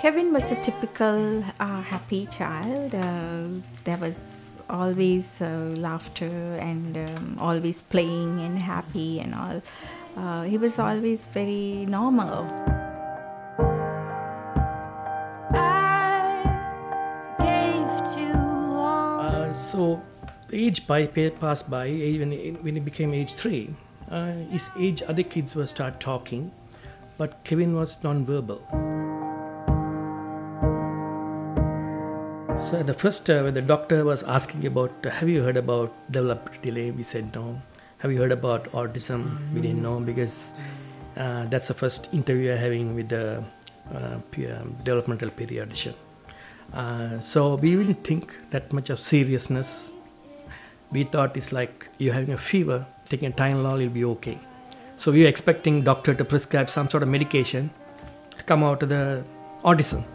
Kevin was a typical happy child. There was always laughter and always playing and happy and all. He was always very normal. So age passed by. When he became age 3, his age other kids were start talking, but Kevin was non-verbal. So the first, when the doctor was asking about, have you heard about developmental delay? We said no. Have you heard about autism? We didn't know, because that's the first interview we're having with the developmental pediatrician. So we didn't think that much of seriousness. We thought it's like you're having a fever, taking a Tylenol, you'll be okay. So we were expecting doctor to prescribe some sort of medication to come out of the autism.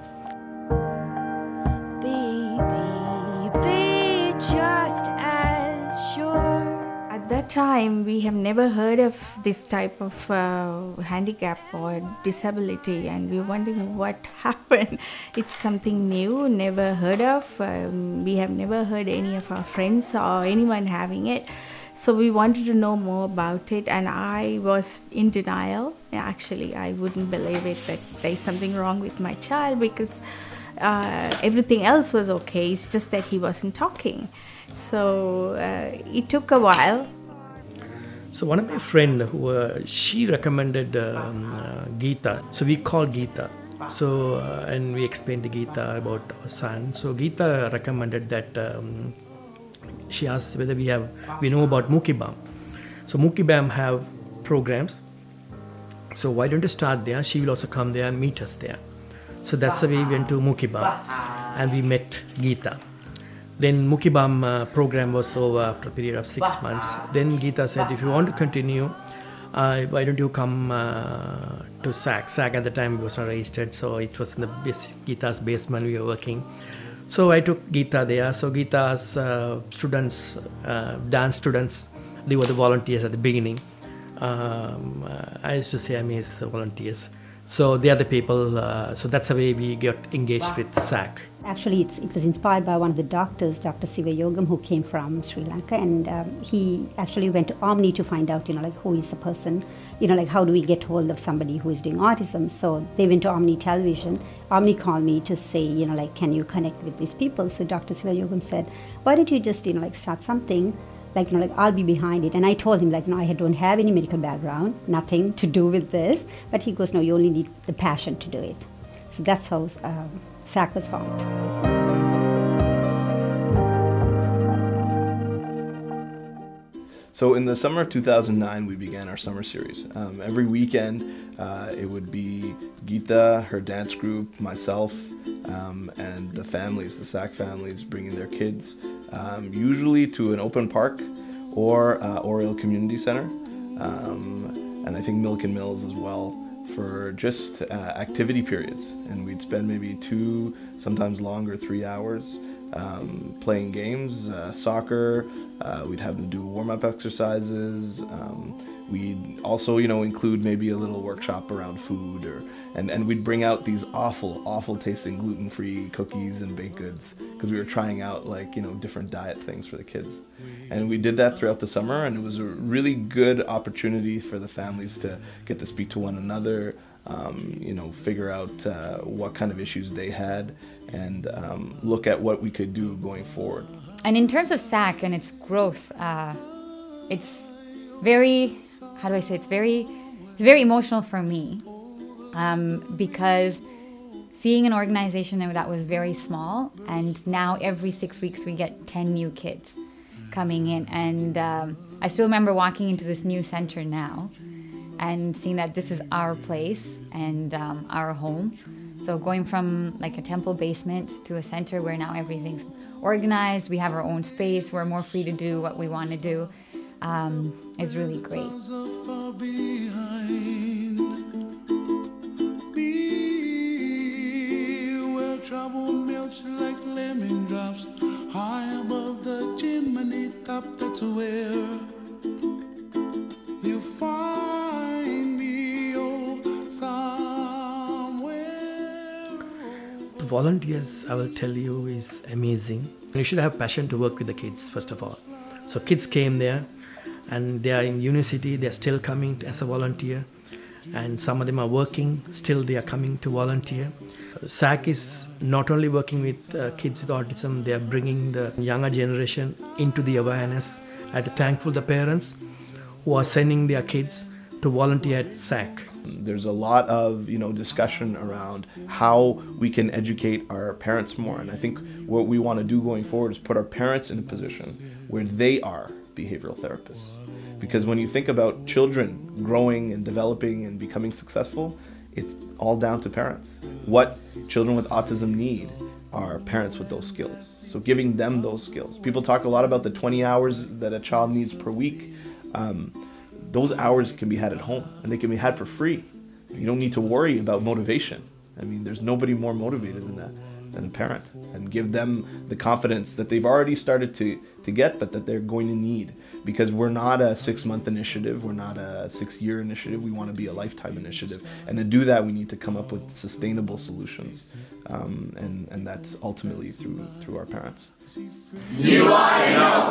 At that time, we have never heard of this type of handicap or disability, and we were wondering what happened. It's something new, never heard of. We have never heard any of our friends or anyone having it. So we wanted to know more about it, and I was in denial. Actually, I wouldn't believe it that there's something wrong with my child, because everything else was okay. It's just that he wasn't talking. So it took a while. So one of my friend, she recommended Geeta. So we called Geeta. So and we explained to Geeta about our son. So Geeta recommended that she asked whether we know about Mukibam. So Mukibam have programs. So why don't you start there? She will also come there and meet us there. So that's the way we went to Mukibam, and we met Geeta. Then Mukibam program was over after a period of 6 months. Then Geeta said, if you want to continue, why don't you come to SAC? SAC at the time was not registered, so it was in the Geeta's basement we were working. So I took Geeta there. So Geeta's students, dance students, they were the volunteers at the beginning. I used to say I'm his volunteers. So they are the people, so that's the way we got engaged with SAC. Actually, it was inspired by one of the doctors, Dr. Siva Yogam, who came from Sri Lanka, and he actually went to Omni to find out, who is the person, how do we get hold of somebody who is doing autism. So they went to Omni Television. Omni called me to say, can you connect with these people? So Dr. Siva Yogam said, why don't you just, start something, I'll be behind it. And I told him, I don't have any medical background, nothing to do with this. But he goes, no, you only need the passion to do it. So that's how SAC was formed. So in the summer of 2009, we began our summer series. Every weekend, it would be Geeta, her dance group, myself, and the families, the SAC families, bringing their kids, usually to an open park or Oriole Community Center, and I think Milk and Mills as well, for just activity periods. And we'd spend maybe 2, sometimes longer, 3 hours playing games, soccer. We'd have them do warm-up exercises. We'd also, include maybe a little workshop around food, and we'd bring out these awful tasting gluten-free cookies and baked goods, because we were trying out different diet things for the kids. And we did that throughout the summer, and it was a really good opportunity for the families to get to speak to one another, figure out what kind of issues they had, and look at what we could do going forward. And in terms of SAC and its growth, it's very, it's very emotional for me, because seeing an organization that was very small, and now every 6 weeks we get 10 new kids coming in, and I still remember walking into this new center now and seeing that this is our place and our home. So going from a temple basement to a center where now everything's organized, we have our own space, we're more free to do what we want to do, is really great. Trouble melts like lemon drops high above the chimney top. That's where you find me, oh, somewhere. volunteers, I will tell you, is amazing. You should have passion to work with the kids, first of all. So kids came there, and they are in university, they are still coming as a volunteer. And some of them are working, still they are coming to volunteer. SAC is not only working with kids with autism, they are bringing the younger generation into the awareness. I'm thankful the parents who are sending their kids to volunteer at SAC. There's a lot of discussion around how we can educate our parents more, and I think what we want to do going forward is put our parents in a position where they are behavioral therapists. Because when you think about children growing and developing and becoming successful, it's all down to parents. What children with autism need are parents with those skills. So giving them those skills. People talk a lot about the 20 hours that a child needs per week. Those hours can be had at home, and they can be had for free. You don't need to worry about motivation. I mean, there's nobody more motivated than a parent, and give them the confidence that they've already started to get, but that they're going to need. Because we're not a 6-month initiative, we're not a 6-year initiative, we want to be a lifetime initiative. And to do that, we need to come up with sustainable solutions. And that's ultimately through our parents. You ought to know.